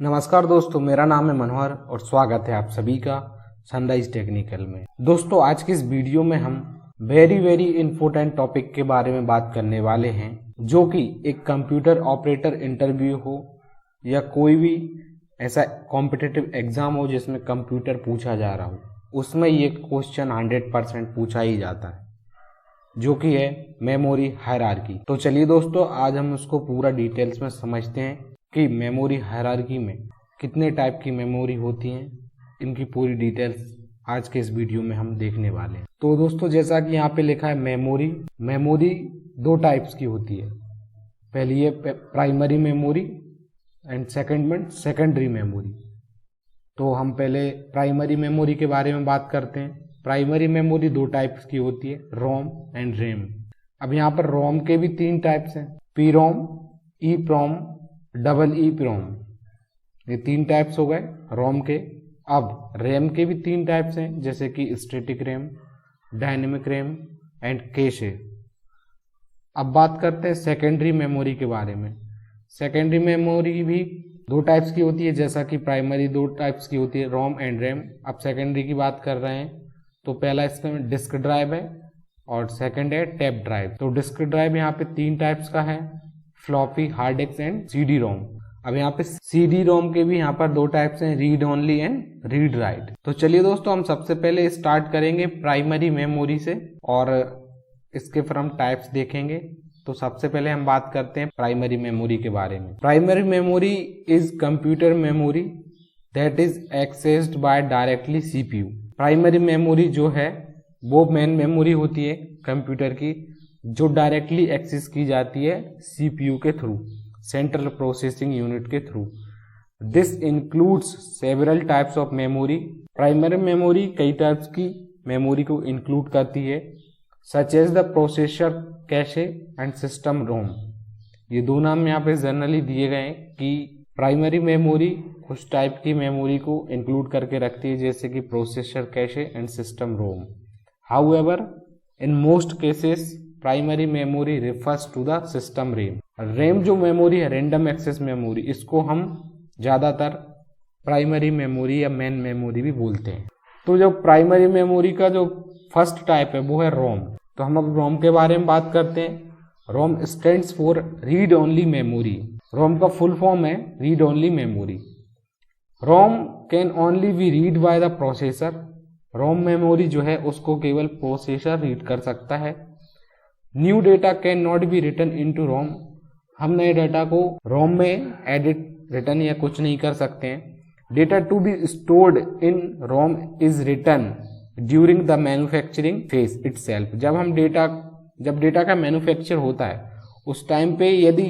नमस्कार दोस्तों, मेरा नाम है मनोहर और स्वागत है आप सभी का सनराइज टेक्निकल में। दोस्तों, आज की इस वीडियो में हम वेरी इम्पोर्टेंट टॉपिक के बारे में बात करने वाले हैं, जो कि एक कंप्यूटर ऑपरेटर इंटरव्यू हो या कोई भी ऐसा कॉम्पिटिटिव एग्जाम हो जिसमें कंप्यूटर पूछा जा रहा हो, उसमें ये क्वेश्चन 100% पूछा ही जाता है, जो कि है मेमोरी हायरार्की। तो चलिए दोस्तों, आज हम उसको पूरा डिटेल्स में समझते हैं कि मेमोरी हायरार्की में कितने टाइप की मेमोरी होती हैं। इनकी पूरी डिटेल्स आज के इस वीडियो में हम देखने वाले हैं। तो दोस्तों, जैसा कि यहाँ पे लिखा है मेमोरी दो टाइप्स की होती है। पहली है primary memory and secondary memory. तो हम पहले प्राइमरी मेमोरी के बारे में बात करते हैं। प्राइमरी मेमोरी दो टाइप्स की होती है, रोम एंड रैम। अब यहाँ पर रोम के भी तीन टाइप्स हैं, पीरोम, ईप्रोम, डबल ईप्रोम। ये तीन टाइप्स हो गए रोम के। अब रैम के भी तीन टाइप्स हैं, जैसे कि static RAM, dynamic RAM and cache. अब बात करते हैं सेकेंडरी मेमोरी के बारे में। सेकेंडरी मेमोरी भी दो टाइप्स की होती है, जैसा कि प्राइमरी दो टाइप्स की होती है, रोम एंड रैम। अब सेकेंडरी की बात कर रहे हैं, तो पहला इसमें डिस्क ड्राइव है और सेकंड है टैप ड्राइव। तो डिस्क ड्राइव यहाँ पे तीन टाइप्स का है, floppy, hard disk and CD ROM. अब यहाँ पे सीडी रोम के भी यहाँ पर दो टाइप्स हैं, read only and read write. तो चलिए दोस्तों, हम सबसे पहले स्टार्ट करेंगे प्राइमरी मेमोरी से और इसके फिर हम टाइप्स देखेंगे। तो सबसे पहले हम बात करते हैं प्राइमरी मेमोरी के बारे में। Primary memory is computer memory that is accessed by directly CPU. Primary memory जो है वो मेन मेमोरी होती है कंप्यूटर की, जो डायरेक्टली एक्सेस की जाती है सीपीयू के थ्रू, सेंट्रल प्रोसेसिंग यूनिट के through. This includes several types of memory. Primary memory कई टाइप्स की मेमोरी को इंक्लूड करती है, such as the processor cache and system ROM. ये दो नाम यहाँ पे जनरली दिए गए हैं कि प्राइमरी मेमोरी कुछ टाइप की मेमोरी को इंक्लूड करके रखती है, जैसे कि processor cache and system ROM. However in most cases primary memory refers to the system RAM. RAM जो मेमोरी है, रैंडम एक्सेस मेमोरी, इसको हम ज़्यादातर प्राइमरी मेमोरी या मेन मेमोरी भी बोलते हैं। तो जो प्राइमरी मेमोरी का जो फर्स्ट टाइप है वो है रोम। तो हम अब रोम के बारे में बात करते हैं। ROM stands for read only memory. ROM का फुल फॉर्म है read only memory. ROM can only be read by the processor. ROM memory जो है उसको केवल प्रोसेसर रीड कर सकता है। New data can not be written into ROM. हम नए डेटा को रोम में एडिट, रिटन या कुछ नहीं कर सकते हैं। Data to be stored in ROM is written during the manufacturing phase itself. जब डेटा का मैन्युफैक्चर होता है उस टाइम पे यदि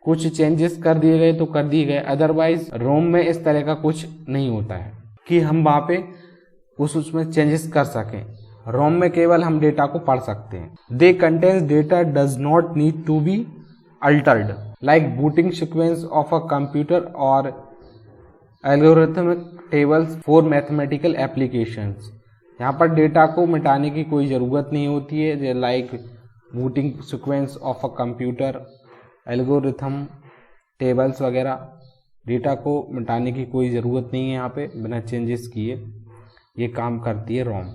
कुछ चेंजेस कर दिए गए तो कर दिए गए, अदरवाइज रोम में इस तरह का कुछ नहीं होता है कि हम वहाँ पे उसमें चेंजेस कर सकें। रोम में केवल हम डेटा को पढ़ सकते हैं। They contains data does not need to be altered like booting sequence of a computer और algorithmic tables for mathematical applications. यहाँ पर डेटा को मिटाने की कोई ज़रूरत नहीं होती है, like booting sequence of a computer, algorithm, tables वगैरह। डेटा को मिटाने की कोई ज़रूरत नहीं है, यहाँ पे बिना चेंजेस किए ये काम करती है ROM.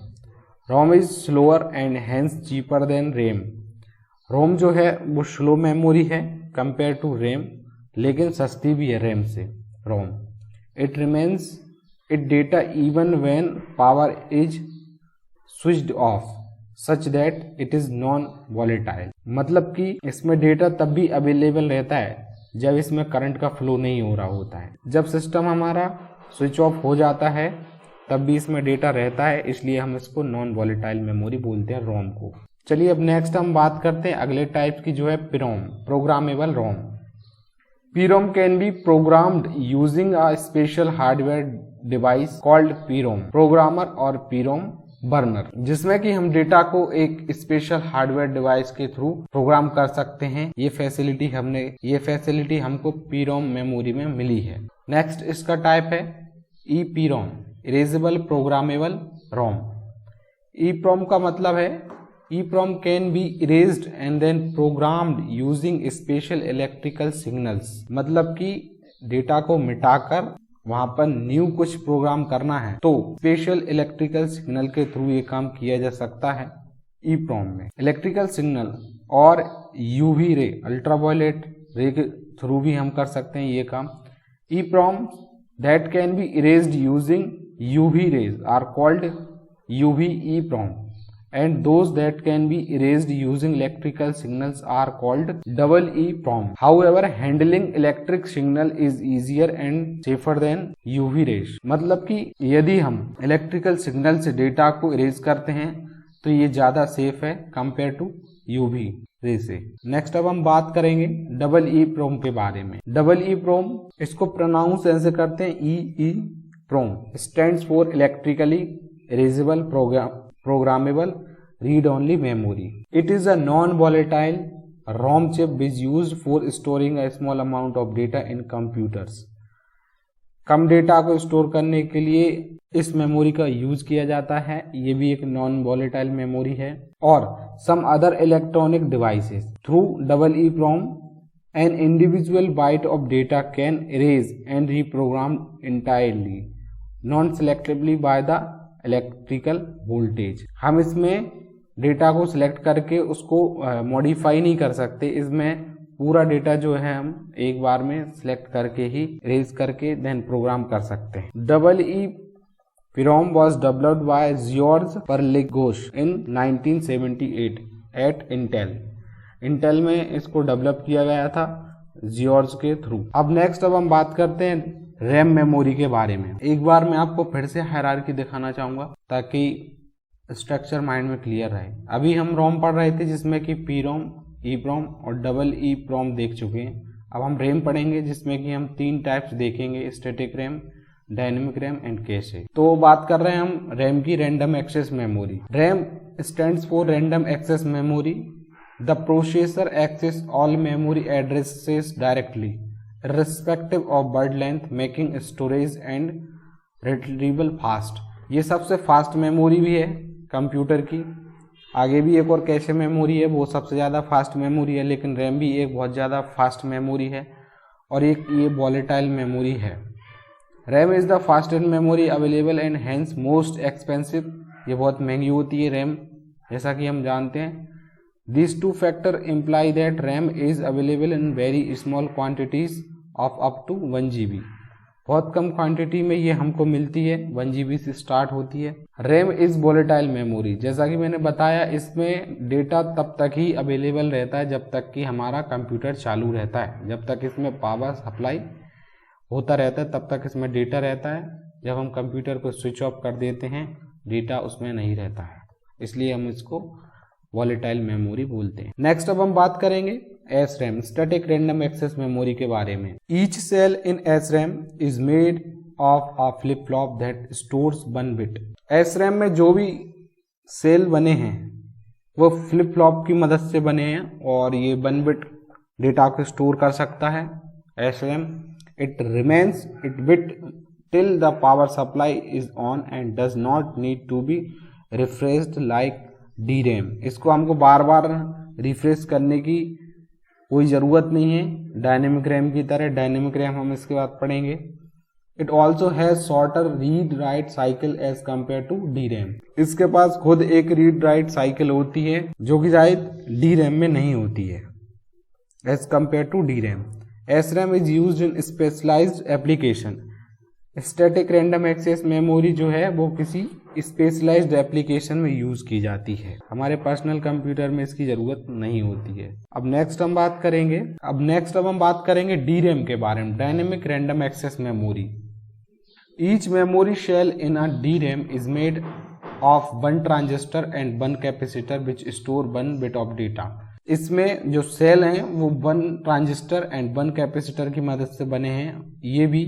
ROM is slower and hence cheaper than RAM. ROM जो है वो स्लो मेमोरी है कंपेयर टू रैम, लेकिन सस्ती भी है रैम से ROM. It remains it data even when power is switched off such that it is non volatile. मतलब कि इसमें डेटा तब भी अवेलेबल रहता है जब इसमें करंट का फ्लो नहीं हो रहा होता है। जब सिस्टम हमारा स्विच ऑफ हो जाता है तब भी इसमें डेटा रहता है, इसलिए हम इसको नॉन वॉलेटाइल मेमोरी बोलते हैं रोम को। चलिए अब नेक्स्ट हम बात करते हैं अगले टाइप की, जो है PROM, programmable ROM. PROM can be programmed using a special hardware device called PROM programmer और पीरोम बर्नर, जिसमें कि हम डेटा को एक स्पेशल हार्डवेयर डिवाइस के थ्रू प्रोग्राम कर सकते हैं। ये फैसिलिटी हमको पीरोम मेमोरी में मिली है। नेक्स्ट इसका टाइप है ईपीरोम, इरेजेबल प्रोग्रामेबल रोम। ईप्रोम का मतलब है EEPROM can be erased and then programmed using special electrical signals। मतलब कि डेटा को मिटाकर वहां पर न्यू कुछ प्रोग्राम करना है तो स्पेशल इलेक्ट्रिकल सिग्नल के थ्रू ये काम किया जा सकता है EEPROM में। इलेक्ट्रिकल सिग्नल और UV रे, अल्ट्रावायलेट रे के थ्रू भी हम कर सकते हैं ये काम। EEPROM that can be erased using UV rays are called UV EEPROM and those that can be erased using electrical signals are called double EEPROM. However, handling electric signal is easier and safer than UV rays. मतलब कि यदि हम electrical signal से data को erase करते हैं तो ये ज़्यादा सेफ है कंपेयर टू UV रे से। नेक्स्ट अब हम बात करेंगे डबल EEPROM के बारे में। डबल EEPROM इसको प्रोनाउंस ऐसे करते हैं EEPROM, stands for electrically erasable programmable read only memory. It is a non volatile ROM chip which used for storing a small amount of data in computers. Come data को store करने के लिए इस memory का use किया जाता है। ये भी एक नॉन वॉलेटाइल मेमोरी है। और some other electronic devices through double EEPROM an individual byte of data can erase and reprogram entirely non selectively by the electrical voltage. हम इसमें डेटा को सिलेक्ट करके उसको मॉडिफाई नहीं कर सकते। इसमें पूरा डेटा जो है हम एक बार में सिलेक्ट करके ही इरेज करके देन प्रोग्राम कर सकते हैं। Double EEPROM was developed by George Perligos in 1978 at Intel. Intel में इसको डेवलप किया गया था जियोर्ज के थ्रू। अब नेक्स्ट अब हम बात करते हैं रैम मेमोरी के बारे में। एक बार मैं आपको फिर से हायरार्की दिखाना चाहूंगा ताकि स्ट्रक्चर माइंड में क्लियर रहे। अभी हम रोम पढ़ रहे थे जिसमें कि PROM, EEPROM और डबल EEPROM देख चुके हैं। अब हम रैम पढ़ेंगे जिसमें कि हम 3 टाइप्स देखेंगे, static RAM, dynamic RAM and cache. तो बात कर रहे हैं हम रैम की, random access memory. RAM stands for random access memory. The processor access all memory addresses directly irrespective of word length, making storage and retrieval fast. ये सबसे fast memory भी है कंप्यूटर की। आगे भी एक और कैशे मेमोरी है, वो सबसे ज़्यादा फास्ट मेमोरी है, लेकिन रैम भी एक बहुत ज़्यादा फास्ट मेमोरी है और एक ये वॉलेटाइल मेमोरी है। RAM is the fastest memory available and hence most expensive. ये बहुत महंगी होती है रैम, जैसा कि हम जानते हैं। These two factors imply that RAM is available in very small quantities of up to 1 GB. बहुत कम क्वांटिटी में ये हमको मिलती है, 1 GB से स्टार्ट होती है। RAM is volatile memory. जैसा कि मैंने बताया, इसमें डेटा तब तक ही अवेलेबल रहता है जब तक कि हमारा कंप्यूटर चालू रहता है। जब तक इसमें पावर सप्लाई होता रहता है तब तक इसमें डेटा रहता है। जब हम कंप्यूटर को स्विच ऑफ कर देते हैं डेटा उसमें नहीं रहता है, इसलिए हम इसको वॉलेटाइल मेमोरी बोलते हैं। नेक्स्ट अब हम बात करेंगे SRAM, static random access memory के बारे में। Each cell in SRAM is made of a flip flop that stores 1 bit. SRAM में जो भी सेल बने हैं वो फ्लिप फ्लॉप की मदद से बने हैं और ये 1 बिट डेटा को स्टोर कर सकता है SRAM। It remains it bit till the power supply is on and does not need to be refreshed like DRAM। इसको हमको बार बार रिफ्रेश करने की कोई ज़रूरत नहीं है डायनेमिक रैम की तरह। डायनेमिक रैम हम इसके बाद पढ़ेंगे। It also has shorter read write cycle as compare to DRAM। इसके पास खुद एक रीड राइट साइकिल होती है जो कि शायद DRAM में नहीं होती है as compare to DRAM। SRAM is used in specialized application. Static random access memory जो है वो किसी स्पेशलाइज्ड एप्लीकेशन में यूज की जाती है, हमारे पर्सनल कंप्यूटर में इसकी जरूरत नहीं होती है। अब नेक्स्ट हम बात करेंगे DRAM के बारे में, dynamic random access memory. Each memory cell in a DRAM is made of 1 transistor and 1 capacitor which store 1 bit of data. इसमें जो सेल हैं वो 1 ट्रांजिस्टर एंड 1 कैपेसिटर की मदद से बने हैं। ये भी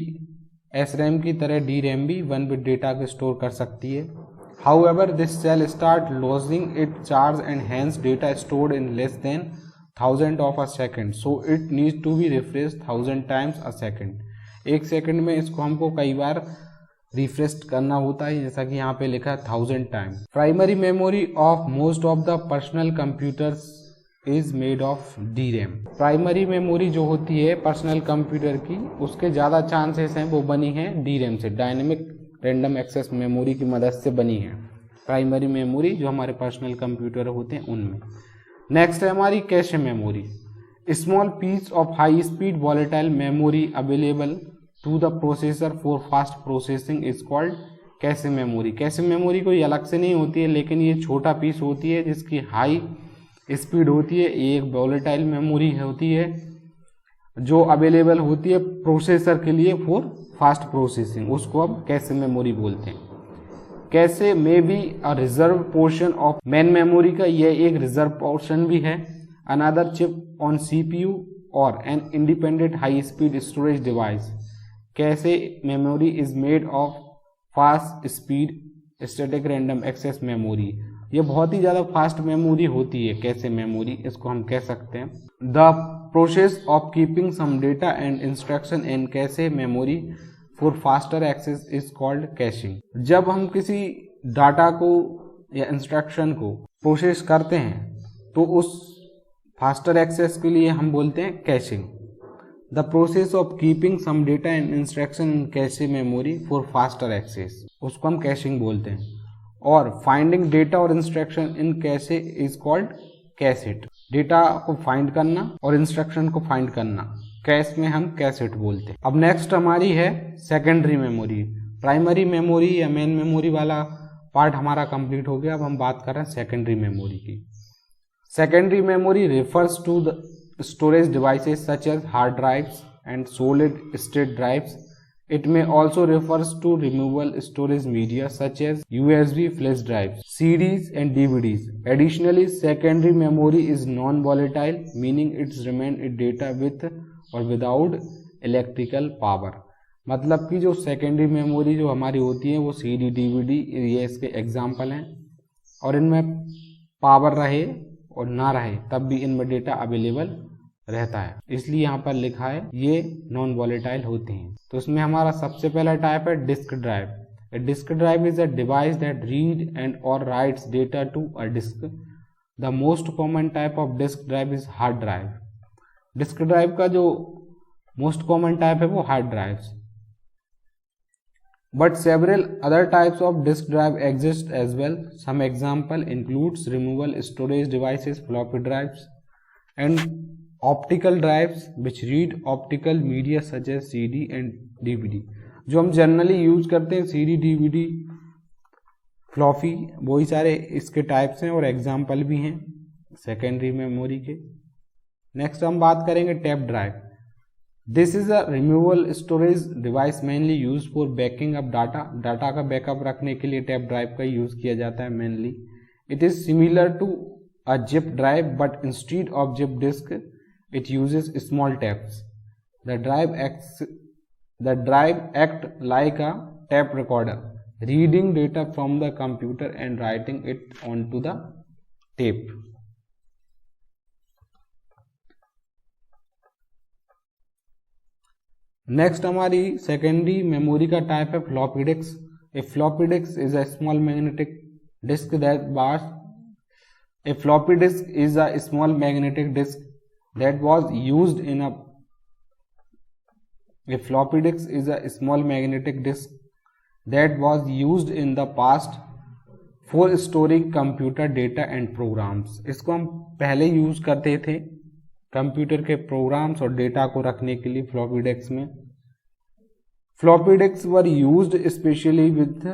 SRAM की तरह DRAM भी 1 बिट डेटा को स्टोर कर सकती है। However, this cell start losing its charge and hence data stored in less than 1000 of a second. So it needs to be refreshed 1000 times a second. 1 second में इसको हमको कई बार refresh करना होता है, जैसा कि यहाँ पे लिखा है 1000 time. Primary memory of most of the personal computers is made of DRAM। Primary memory जो होती है पर्सनल कंप्यूटर की, उसके ज़्यादा चांसेस हैं वो बनी है DRAM से, डायनेमिक रैंडम एक्सेस मेमोरी की मदद से बनी है प्राइमरी मेमोरी जो हमारे पर्सनल कंप्यूटर होते हैं उनमें। नेक्स्ट है हमारी cache memory, small piece of high speed volatile memory available to the processor for fast processing is called cache memory. Cache memory कोई अलग से नहीं होती है, लेकिन ये छोटा पीस होती है जिसकी हाई स्पीड होती है। ये एक वॉलेटाइल मेमोरी होती है जो अवेलेबल होती है प्रोसेसर के लिए फॉर फास्ट प्रोसेसिंग, उसको अब कैशे मेमोरी बोलते हैं। कैशे में भी a reserve portion of main memory का यह एक रिजर्व पोर्शन भी है। अनदर चिप ऑन CPU और an independent high speed storage device. Cache memory is made of fast speed static random access memory. ये बहुत ही ज़्यादा फास्ट मेमोरी होती है कैशे मेमोरी, इसको हम कह सकते हैं। The process of keeping some data and instruction in cache memory for faster access is called caching. जब हम किसी डाटा को या इंस्ट्रक्शन को प्रोसेस करते हैं तो उस फास्टर एक्सेस के लिए हम बोलते हैं caching. The process of keeping some data and instruction in cache memory for faster access, उसको हम कैशिंग बोलते हैं। और फाइंडिंग डेटा और instruction in cache is called cache hit. Data को फाइंड करना और इंस्ट्रक्शन को फाइंड करना कैश में हम कैश हिट बोलते हैं। अब नेक्स्ट हमारी है सेकेंडरी मेमोरी। प्राइमरी मेमोरी या मेन मेमोरी वाला पार्ट हमारा कंप्लीट हो गया। अब हम बात कर रहे हैं सेकेंडरी मेमोरी की। Secondary memory refers to the storage devices such as hard drives and solid state drives. It may also refers to removable storage media such as USB flash drives, CDs and DVDs. Additionally, secondary memory is non-volatile, meaning it remains its data with or without electrical power. मतलब कि जो secondary memory जो हमारी होती है वो CD, DVD ये इसके एग्जाम्पल हैं, और इनमें पावर रहे और ना रहे तब भी इनमें डेटा अवेलेबल रहता है, इसलिए यहाँ पर लिखा है ये नॉन वॉलेटाइल होते हैं। तो इसमें हमारा सबसे पहला टाइप है disk drive. A disk drive is a device that read and और writes data to a disk. The most common type of disk drive is hard drive. Disk drive का जो मोस्ट कॉमन टाइप है वो hard drives, but several other types of disk drive exist as well. Some example includes removal storage devices, floppy drives and optical drives which read optical media such as CD and DVD। जो हम generally use करते हैं CD, DVD, floppy, वही सारे इसके types हैं और example भी हैं सेकेंडरी मेमोरी के। नेक्स्ट हम बात करेंगे tape drive. This is a removal storage device mainly use for banking up data. Data का बैकअप रखने के लिए टेप ड्राइव का यूज किया जाता है mainly. It is similar to a zip drive but instead of zip disk it uses small taps. The drive act like a tape recorder, reading data from the computer and writing it onto the tape. Next हमारी secondary memory का type है floppy disk. A floppy disk is a small magnetic disk that bars. A floppy disk is a small magnetic disk that was used in a floppy disk is a small magnetic disk that was used in the past for storing computer data and programs। इसको हम पहले use करते थे computer के programmes और data को रखने के लिए फ्लॉपी डिस्क में। Floppy disk were used specially with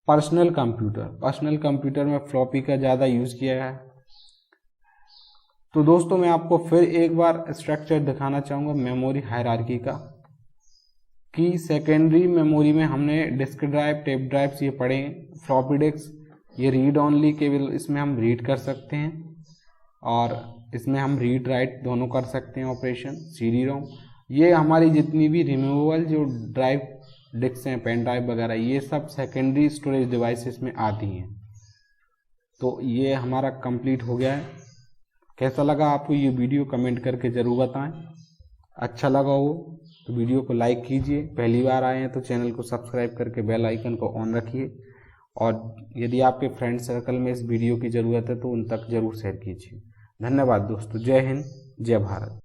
personal computer. Personal computer में फ्लॉपी का ज़्यादा यूज किया गया है। तो दोस्तों मैं आपको फिर एक बार स्ट्रक्चर दिखाना चाहूँगा मेमोरी हायरार्की का, कि सेकेंडरी मेमोरी में हमने डिस्क ड्राइव, टेप ड्राइव्स ये पढ़े। फ्लॉपी डिस्क ये रीड ओनली, केवल इसमें हम रीड कर सकते हैं और इसमें हम रीड राइट दोनों कर सकते हैं ऑपरेशन। CD रोम ये हमारी जितनी भी रिमूवेबल जो ड्राइव डिस्क हैं, पेन ड्राइव वगैरह, ये सब सेकेंडरी स्टोरेज डिवाइसेस में आती हैं। तो ये हमारा कंप्लीट हो गया है। कैसा लगा आपको ये वीडियो कमेंट करके ज़रूर बताएं। अच्छा लगा हो तो वीडियो को लाइक कीजिए, पहली बार आए हैं तो चैनल को सब्सक्राइब करके बेल आइकन को ऑन रखिए, और यदि आपके फ्रेंड सर्कल में इस वीडियो की ज़रूरत है तो उन तक ज़रूर शेयर कीजिए। धन्यवाद दोस्तों। जय हिंद, जय भारत।